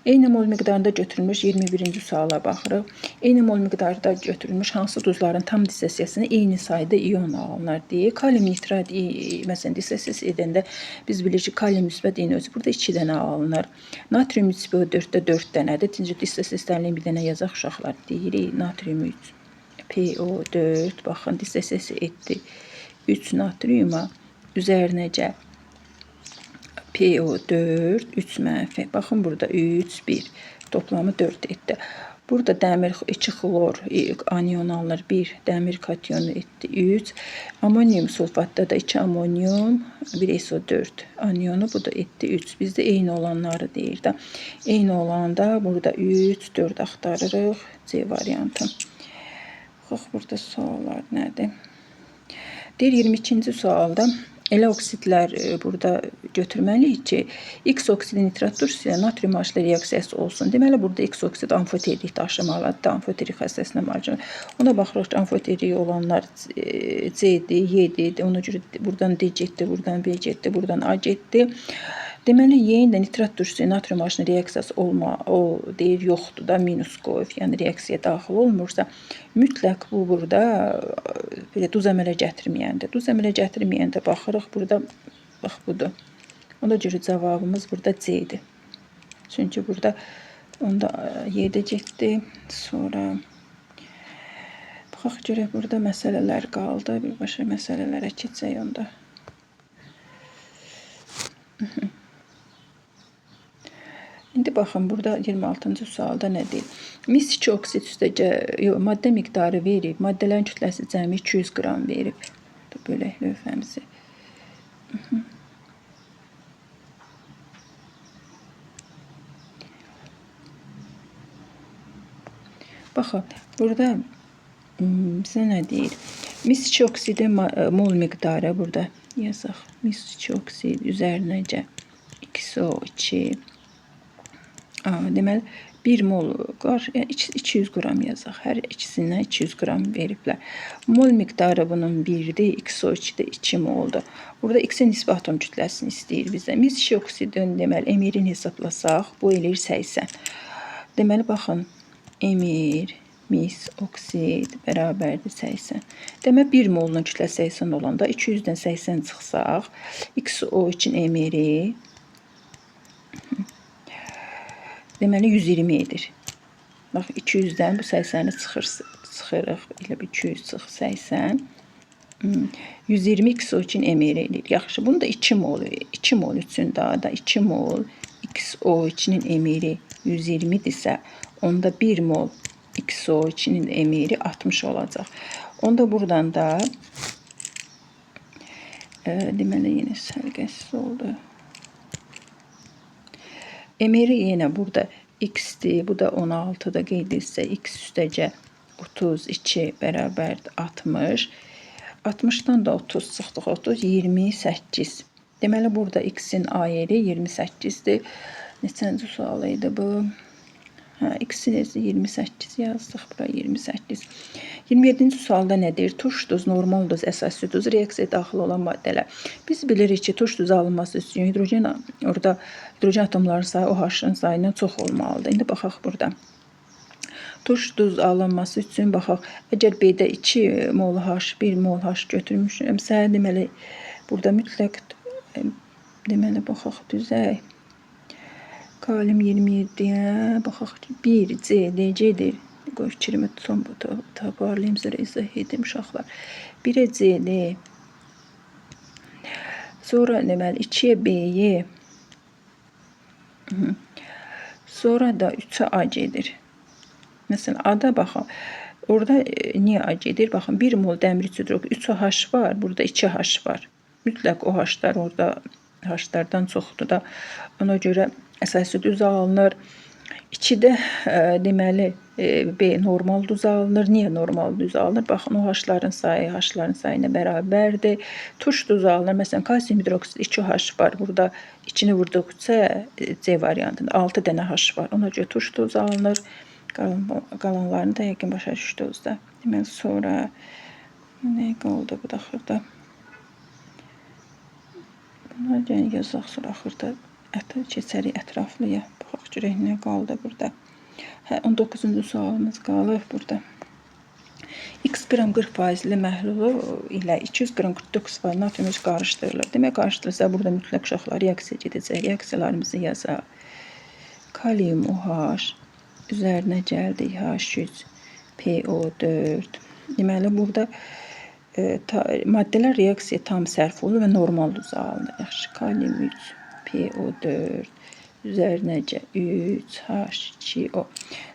Eyni mol miqdarında götürülmüş 21-ci suala baxırıq. Eyni mol miqdarda götürülmüş hansı duzların tam dissosiyasına eyni sayda iyon alınır deyə. Kalium nitrat məsələn dissosiyası edəndə biz bilirik ki, kalium müsbət iyonu özü burada 2 dənə alınır. Natrium 3 PO4-də 4 dənədir. Çünki dissosiyasını bir dənə yazaq uşaqlar. Deyirik natrium 3 PO4, baxın dissosiyası etdi 3 natriuma, üzərinəcə PO4, 3 mənfi. Baxın burada 3, 1. Toplamı 4 etdi. Burada dəmir 2 xlor anion alınır. 1 dəmir katyonu etdi. 3. Amonium sulfatda da 2 amonium, 1 SO4 anionu. Bu da etdi 3. Bizdə eyni olanları deyir də. Eyni olanda burada 3, 4 axtarırıq. C variantı. Bax, burada suallar nədir? Deyir 22-ci sualda elə oksidlər burada götürməliyik ki, X oksidi nitrat dursa natrium H-la reaksiyası olsun. Deməli, burada X oksid amfoterik daşımalıdır. Amfoterik xəstəsinə marjinal. Ona baxırıq ki, amfoterik olanlar C-dir, Y-dir. Ona görə buradan D getdi, buradan B getdi, buradan A getdi. Deməli, Y-in də nitrat dursa natrium H-la reaksiyası o deyir, yoxdur da, minus qoyub, yəni reaksiyaya daxil olmursa, mütləq bu burada duz əmələ gətirməyəndə. Duz əmələ gətirməyəndə baxırıq, burada, bax, budur. Ona görə cavabımız burada C-dir. Çünki burada onda Y-də getdi, sonra baxaq görək, burada məsələlər qaldı. Birbaşa məsələlərə keçək onda. İndi baxın, burada 26-cı sualda nə deyil? Mis 2 oksid maddə miqdarı verib, maddələrin kütləsi cəmi 200 qram verib. Bölək lövhəmizi. Baxın, burada bizə nə deyir? Mis 2 oksidin mol miqdarı burada yazaq. Mis 2 oksid üzərinəcə XO2. Deməli, 1 mol qar, 200 qram yazaq. Hər ikisindən 200 qram veriblər. Mol miqdarı bunun 1-dir, XO2-də 2 moldur. Burada X-in nisbi atom kütləsini istəyir bizə. Mis 2 oksidin, deməli, emirini hesablasaq, bu eləyir 80. Deməli, baxın, emir, mis, oksid bərabərdir 80. Deməli, 1 molunun kütləsi 80 olanda 200-dən 80 çıxsaq, XO2-in emiri deməli 120 edir. Bax, 200-dən bu 80-i çıxırıq. Elə bir 200 çıx 80. 120 XO2-in emiri edir. Yaxşı, bunu da 2 mol üçün daha da 2 mol XO2-nin emiri 120-dirsə, onda 1 mol XO2-nin emiri 60 olacaq. Onda buradan da deməli, yenə sərgəsiz oldu. Emiri yenə burada X-dir, bu da 16-da qeyd edilsə, X üstəcə 32 bərabərdir 60. 60-dan da 30 çıxdıq, 30, 28. Deməli, burada X-in A yeri 28-dir. Neçənci sual idi bu? X-in 28 yazdıq, bura 28. 27-ci sualda nə deyir? Turş duz, normal duz, əsaslı duz, reaksiyaya daxil olan maddələr. Biz bilirik ki, turş duz alınması üçün orada hidrogen atomların sayı OH-ın sayından çox olmalıdır. İndi baxaq burada. Turş duz alınması üçün baxaq. Əgər B-də 2 mol H, 1 mol H götürmüşümsə, deməli, burada mütləq, deməli, baxaq, düzək. Kalium 27-yə, baxaq ki, 1 C, D-dir. Qoy fikrimi toparlayayım, sonra izah edim uşaqlar. 1-ə C-dir, Sonra deməli 2-yə B-yi, sonra da 3-ə A gedir. Məsələn, A-da baxın. Orada niyə A gedir? Baxın, 1 mol dəmir hidroq 3 H var, burada 2 H var. Mütləq o H-lar orada H-lardan çoxdur da. Ona görə əsası düz alınır. 2-də deməli B normal düz alınır. Niyə normal düz alınır? Baxın, o H-ların sayı H-ların sayına bərabərdir. Tuş düz alınır. Məsələn, kalsium hidroksid 2 H var. Burada 2-ni vurduqca C variantında 6 dənə H var. Ona görə tuş düz alınır. Qalanlarını da yəqin başa düşdünüz də. Deməli, sonra nə qaldı bu da axırda? Buna yazaq, sonra axırda keçərik ətraflıya. Baxaq görək nə qaldı burada. 19-cu sualımız qalır burada. X qram 40% məhlulu ilə 200 qram 49% natrium qarışdırılır. Demək, qarışdırılsa burada mütləq uşaqlar reaksiya gedəcək. Reaksiyalarımızı yazaq. Kalium OH, üzərinə gəldik H3, PO4. Deməli, burada maddələr reaksiya tam sərf olur və normal düz alınır. Yaxşı, kalium 3, PO4, üzərinə 3, H2O.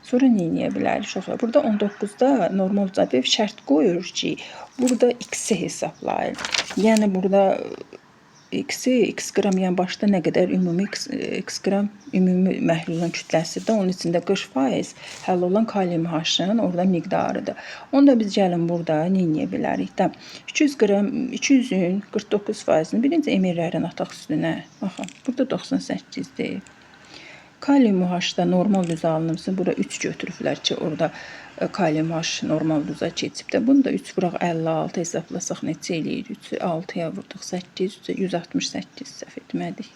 Sonra nə edə bilərik uşaqlar? Burada 19-da normal cavab şərt qoyur ki, burada X-i hesablayın. Yəni, burada X qram, yəni başda nə qədər ümumi X qram ümumi məhlulun kütləsidir. Onun içində 40% həll olan kalium H-ın orada miqdarıdır. Onda biz gəlin burada nə edə bilərik də? 200-ün 49%-ni birinci emirlərin ataq üstünə. Baxın, burada 98-dir. Kalium H-da normal düz alınırsa, burada 3 götürüblər ki, orada kalium H normal düzə keçib də. Bunu da 3 vuraq 56 hesablasaq neçə eləyir? 3-ü 6-ya vurduq 8, 168 səhv etmədik.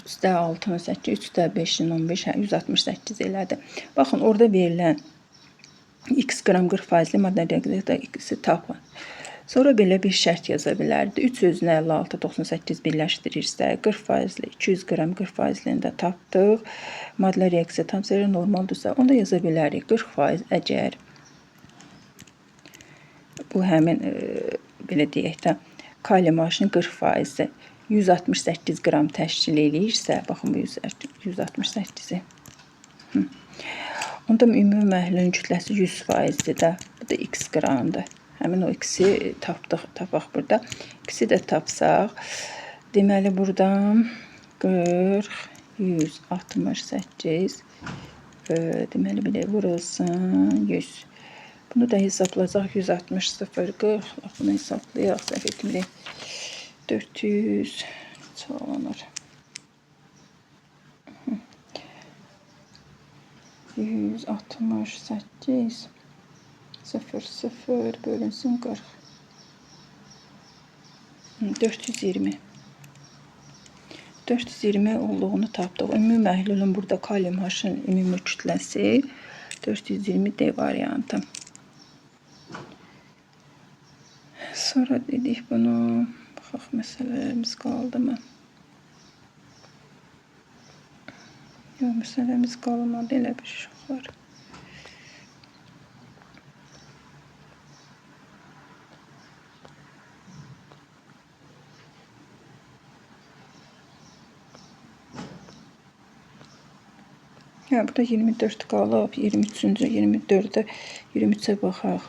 3-də 6-nın 8, 3-də 5-in 15, 168 elədi. Baxın, orada verilən X qram 40%li maddə reaksiyada X-i tapın. Sonra belə bir şərt yaza bilərdi. 3 özünə 56, 98 birləşdirirsə, 40%li 200 qram 40%lini də tapdıq. Maddə reaksiya tam sərə normaldırsa, onda yaza bilərik. 40% əgər bu həmin, belə deyək də, kalium H-ın 40%-i 168 qram təşkil eləyirsə, baxın bu 168-i. Onda ümumi məhlulun kütləsi 100%-dir də. Bu da X qramdır. Həmin o X-i tapaq burada. X-i də tapsaq, deməli, buradan 40, 168, deməli, belə vurulsun 100. Bunu da hesablayacaq 160, 0, 40. Bunu hesablayaq, səhv etmirik. 400 çoğalanır. 168 0, 0 bölünsün 40. 420. 420 olduğunu tapdıq. Ümumi məhlulun burada kalium H-ın ümumi kütləsi 420 D variantı. Sonra dedik bunu. Baxaq, məsələlərimiz qaldı mı? Yox, məsələmiz qalmadı, elə bir uşaqlar. Ya, burada 24 qalıb, 23-cü, 24-də, 23-ə baxaq.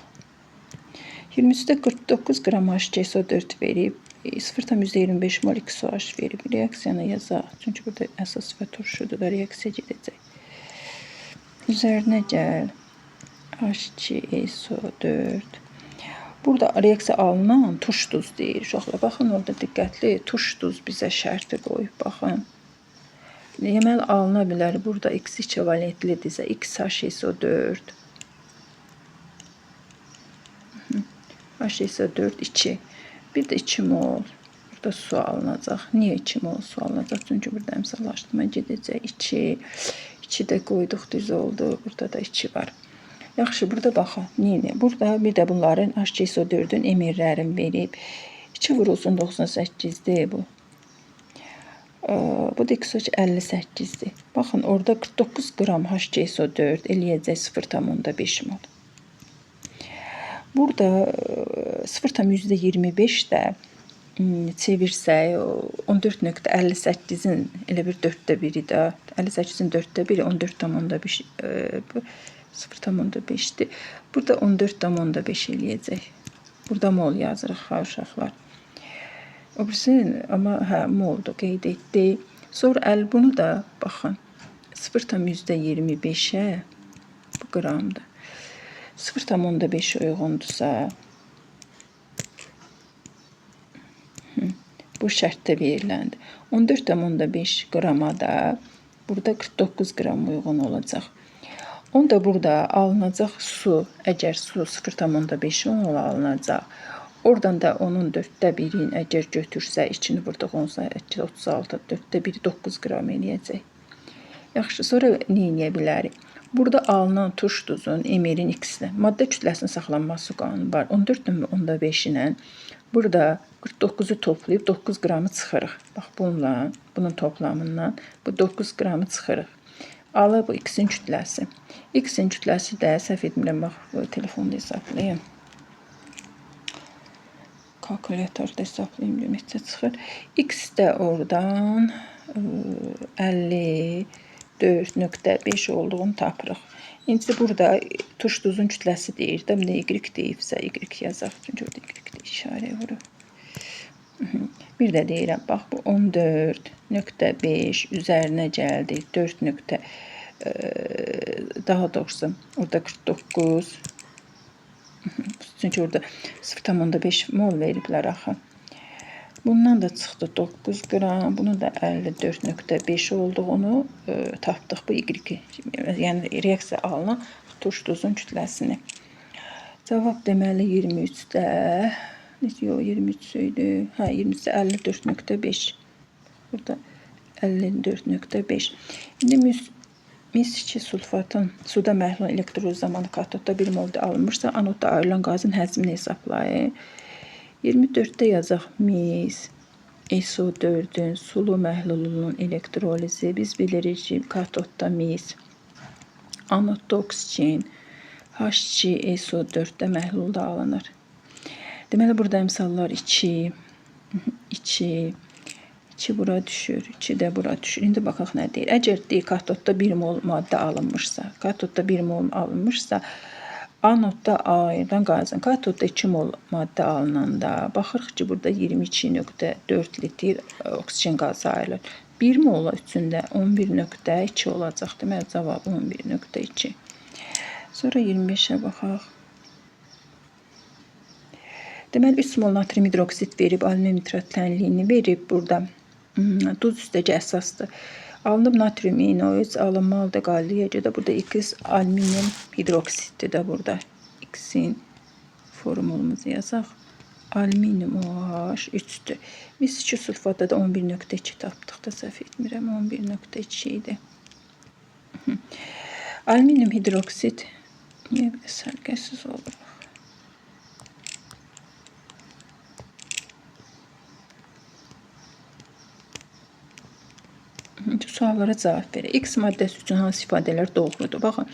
23-də 49 qram H2SO4 verib, 0,25 mol XOH verib. Reaksiyanı yazaq. Çünki burada əsas və turşudur da reaksiya gedəcək. Üzərinə gəl. H2SO4. Burada reaksiya alınan tuş duz deyir. Uşaqlar, baxın, orada diqqətli tuş duz bizə şərti qoyub, baxın. Deməli, alına bilər. Burada X ekvivalentlidirsə, XH2SO4. H2SO4, 2. Bir də 2 mol. Burada su alınacaq. Niyə 2 mol su alınacaq? Çünki burada əmsallaşdırma gedəcək. 2. 2 də qoyduq, düz oldu. Burada da 2 var. Yaxşı, burada baxın. Niyə? Burada bir də bunların H2SO4-ün emirlərini verib. 2 vurulsun 98-dir bu. Bu da XOH 58-dir. Baxın, orada 49 qram H2SO4 eləyəcək 0,5 mol. Burada 0,25 də çevirsək 14.58-in elə bir 4/1-i də 58-in 4/1-i 14,5 0,5-dir. Burada 14,5 eləyəcək. Burada mol yazırıq ha uşaqlar. O birisi amma hə moldur qeyd etdik. Sonra bunu da baxın 0,25-ə bu qramdır. 0,5 uyğundursa bu şərtdə veriləndi. 14,5 qrama da burada 49 qram uyğun olacaq. Onda burada alınacaq su, əgər su 0,5 alınacaq. Oradan da onun 4/1-in əgər götürsə, içini burada 36, 4/1 9 qram eləyəcək. Yaxşı, sonra nə edə bilərik? Burada alınan turş duzun ml-in x-ilə maddə kütləsinin saxlanması qanunu var. 14,5 ilə burada 49-u toplayıb 9 qramı çıxırıq. Bax bununla, bunun toplamından bu 9 qramı çıxırıq. Alıb bu x-in kütləsi. X-in kütləsi də səhv etmirəm, bax bu telefonda hesablayım. Kalkulyatorda hesablayım görüm neçə çıxır. X də oradan 54,5 olduğunu tapırıq. İndi burada turş duzun kütləsi deyir də, y deyibsə y yazaq. Çünki orada y işarə vurur. Bir də deyirəm, bax bu 14,5 üzərinə gəldi. 4. Daha doğrusu orada 49. Çünki orada 0,5 mol veriblər axı. Bundan da çıxdı 9 qram. Bunu da 54,5 olduğunu tapdıq. Bu y, yəni reaksiya alınan turş duzun kütləsini. Cavab deməli 23-də. Yox, 23 idi. Hə, 23-də 54,5. Burada 54,5. İndi mis-2 sulfatın suda məhlul elektroliz zamanı katodda 1 molda alınmışsa, anodda ayrılan qazın həcmini hesablayın. 24-də yazaq mis SO4-ün sulu məhlulunun elektrolizi. Biz bilirik ki, katodda mis, anodda oksigen H2SO4-də məhlulda alınır. Deməli, burada əmsallar 2 bura düşür, 2 də bura düşür. İndi baxaq nə deyir. Əgər deyir, katodda 1 mol maddə alınmışsa, anodda ayrılan qazın katodda 2 mol maddə alınanda baxırıq ki, burada 22,4 litr oksigen qazı ayrılır. 1 mola üçündə 11,2 olacaq. Deməli, cavab 11,2. Sonra 25-ə baxaq. Deməli, 3 mol natrium hidroksid verib, alüminium nitrat tənliyini verib burada. Duz üstəki əsasdır. Alınıb natrium inoid, alınmalıdır qalliyə görə. Burada x alüminium hidroksiddir də burada. X-in formulumuzu yazaq. Alüminium OH 3-dür. Mis-2 sulfatda da 11,2 tapdıq da səhv etmirəm. 11,2 idi. Alüminium hidroksid niyə belə sərgəsiz olur? Suallara cavab verir. X maddəsi üçün hansı ifadələr doğrudur? Baxın,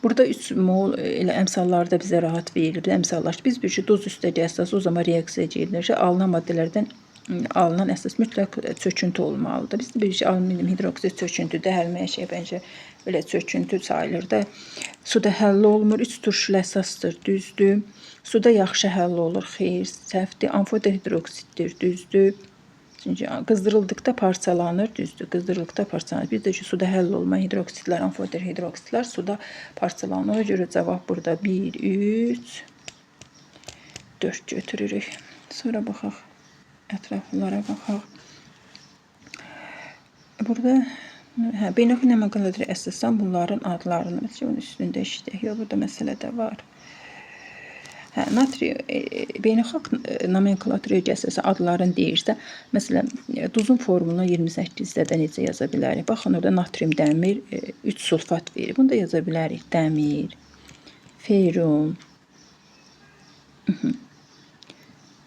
burada 3 mol elə əmsallarda bizə rahat verilir. Əmsallar biz bir duz üstəgə əsas o zaman reaksiya gedir ki, alınan maddələrdən alınan əsas mütləq çöküntü olmalıdır. Biz de bir alüminium hidroksid çöküntüdə həlməyə şey bence belə çöküntü sayılır da. Suda həll olmur. 3 turşulu əsasdır, düzdür. Suda yaxşı həll olur, xeyr, səhvdir. Amfoter hidroksiddir, düzdür. Çünki qızdırıldıqda parçalanır, düzdür. Qızdırıldıqda parçalanır. Bir də ki, suda həll olmayan hidroksidlər, amfoter hidroksidlər suda parçalanır. Ona görə cavab burada 1, 3, 4 götürürük. Sonra baxaq, ətraflara baxaq. Burada beynəlxalq nomenklaturaya əsasən bunların adlarını, məsələn, onun üstündə işləyək. Yox, burada məsələ də var. Beynəlxalq nomenklaturaya əsasən adların deyirsə, məsələn, duzun formulunu 28-də də necə yaza bilərik? Baxın, orada natrium, dəmir, 3 sulfat verir. Bunu da yaza bilərik. Dəmir, ferum,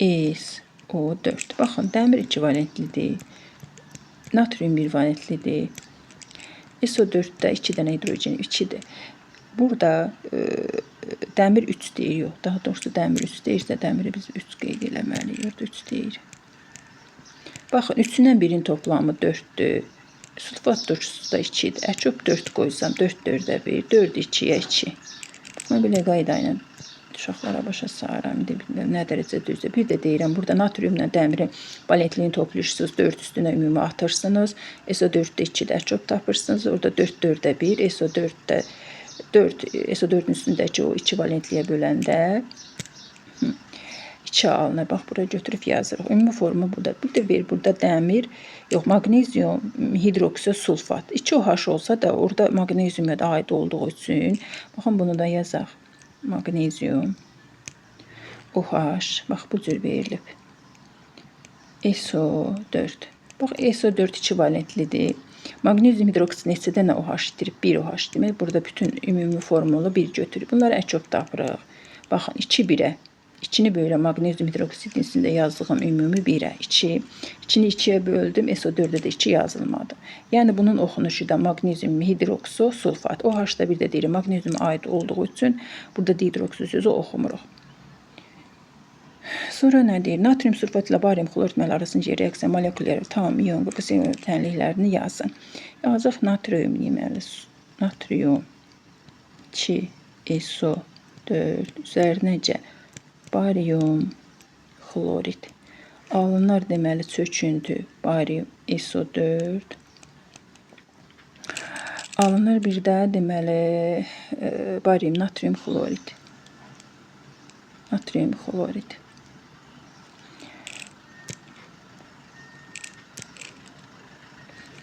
SO4. Baxın, dəmir 2 valentlidir. Natrium 1 valentlidir. SO4-də 2 dənə hidrogen 2-dir. Burada dəmir 3 deyir, yox. Daha doğrusu dəmir 3 deyirsə, dəmiri biz 3 qeyd eləməliyik. 3 deyir. Baxın, 3-dən 1-in toplamı 4-dür. Sulfat turşusu da 2-dir. Çöp 4 qoysam, 4 4-ə 1, 4 2-yə 2. Mən belə qayda ilə uşaqlara başa salıram. İndi bilmirəm nə dərəcə düzdür. Bir də deyirəm, burada natriumla dəmirin valentliyini toplayırsınız, 4 üstünə ümumi atırsınız. SO4-də 2 də çöp tapırsınız. Orada 4 4-ə 1, SO4-də 4, SO4-ün üstündəki o 2 valentliyə böləndə 2 alınır. Bax, buraya götürüb yazırıq. Ümumi formu budur. Bir də ver, burada dəmir, yox, magnezium, hidroksid, sulfat. 2 OH olsa da orada magnezium'a da aid olduğu üçün, baxın, bunu da yazaq. Magnezium, OH, bax, bu cür verilib. SO4. Bax, SO4 2 valentlidir. Magnezium hidroksid neçə dənə OH itirib? 1 OH. Demək, burada bütün ümumi formulu 1 götürüb. Bunları əkop tapırıq. Baxın, 2 1-ə. 2-ni böylə magnezium hidroksidin içində yazdığım ümumi 1-ə 2. 2-ni 2-yə böldüm, SO4-də də 2 yazılmadı. Yəni, bunun oxunuşu da magnezium hidrokso, sulfat. OH-da bir də deyirik, magneziuma aid olduğu üçün burada hidroksid sözü oxumuruq. Sonra nə deyir? Natrium sulfat ilə barium xlor deməli arasında reaksiya molekulyar tam iyon və qısa iyon tənliklərini yazın. Yazıq natrium deməli. Natrium 2 SO4 üzərinəcə barium xlorid alınır deməli çöküntü barium SO4 alınır bir də deməli barium natrium xlorid. Natrium xlorid.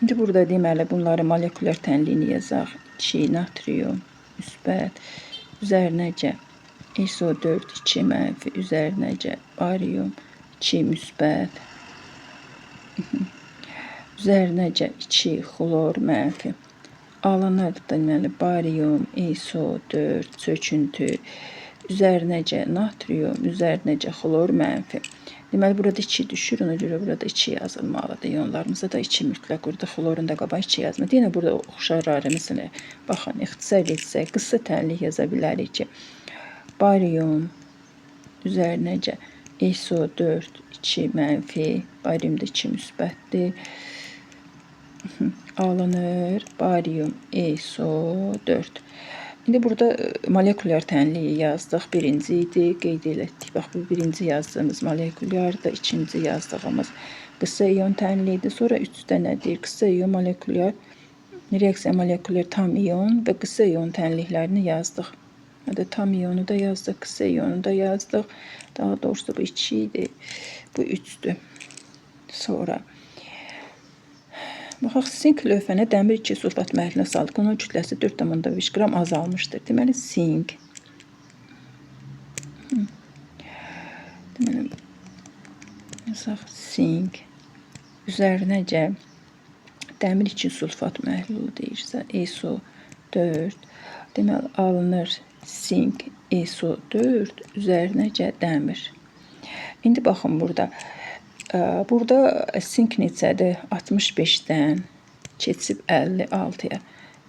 İndi burada deməli bunları molekulyar tənliyini yazaq. 2 natrium müsbət üzərinəcə SO4 2 mənfi üzərinəcə barium 2 müsbət üzərinəcə 2 xlor mənfi alınır deməli barium SO4 çöküntü üzərinəcə natrium üzərinəcə xlor mənfi. Deməli burada 2 düşür, ona görə burada 2 yazılmalıdır. İyonlarımızda da 2 mütləq, burada xlorun da qabağa 2 yazılmalıdır. Yenə burada oxşarları məsələn, baxın, ixtisar etsək, qısa tənlik yaza bilərik ki, barium üzərinəcə SO4 2 mənfi, bariumda 2 müsbətdir. Alınır barium SO4. İndi burada molekulyar tənliyi yazdıq. Birinci idi, qeyd etdik. Bax, bu birinci yazdığımız molekulyardır, ikinci yazdığımız qısa iyon tənliyidir. Sonra 3 dənədir. Qısa iyon molekulyar, reaksiya molekulyar tam iyon və qısa iyon tənliklərini yazdıq. Tam iyonu da yazdıq, qısa iyonu da yazdıq. Daha doğrusu bu 2 idi, bu 3'dür. Sonra baxaq, sink lövhənə dəmir 2 sulfat məhlinə saldıq. Onun kütləsi 4,5 qram azalmışdır. Deməli, sink. Deməli, yazaq, sink. Üzərinəcə dəmir 2 sulfat məhlulu deyirsə, SO4. Deməli, alınır sink SO4 üzərinəcə dəmir. İndi baxın burada. Burada sink neçədir? 65-dən keçib 56-ya.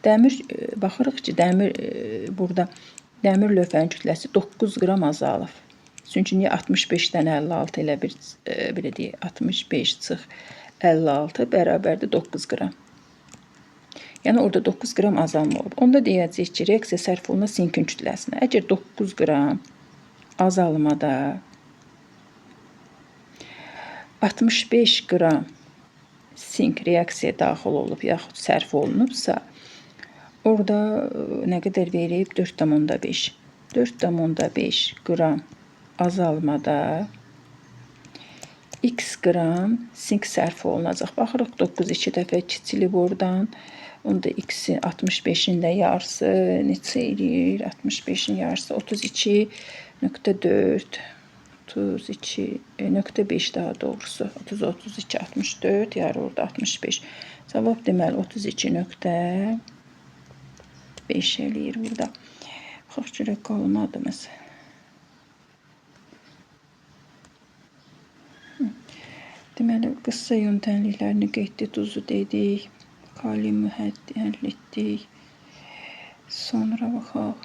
Dəmir, baxırıq ki, burada dəmir lövhənin kütləsi 9 qram azalıb. Çünki niyə 65-dən 56 ilə belə deyək, 65 çıx 56 bərabərdir 9 qram. Yəni orada 9 qram azalma olub. Onda deyəcəyik ki, reaksiya sərf olunan sinkin kütləsinə. Əgər 9 qram azalmada 65 qram sink reaksiyaya daxil olub, yaxud sərf olunubsa, orada nə qədər verib? 4,5. 4,5 qram azalmada x qram sink sərf olunacaq. Baxırıq, 9 2 dəfə kiçilib oradan. Onda x-in 65-in də yarısı neçə eləyir? 65-in yarısı 32,4. 32,5 daha doğrusu. 30, 32, 64, yarı orada 65. Cavab deməli 32,5 eləyir burada. Baxaq görək qalınadır məsələn. Deməli, qısa iyon tənliklərini qeyd tuzu dedik. Kaliumu həll etdik. Sonra baxaq.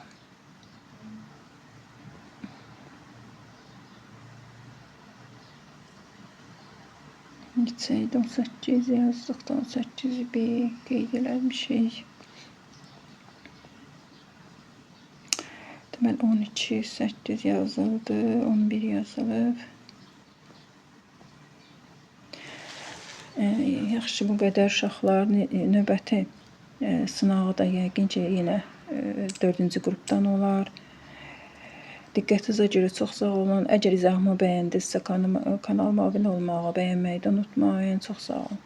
Gitsəydi 18 yazdıqda 18-i bir qeyd eləmişik. Deməli 12, 8 yazıldı, 11 yazılıb. Yaxşı, bu qədər uşaqlar. Növbəti sınağı da yəqin ki, yenə 4-cü qrupdan olar. Diqqətinizə görə çox sağ olun. Əgər izahımı bəyəndinizsə, kanalıma abunə olmağı, bəyənməyi də unutmayın. Çox sağ olun.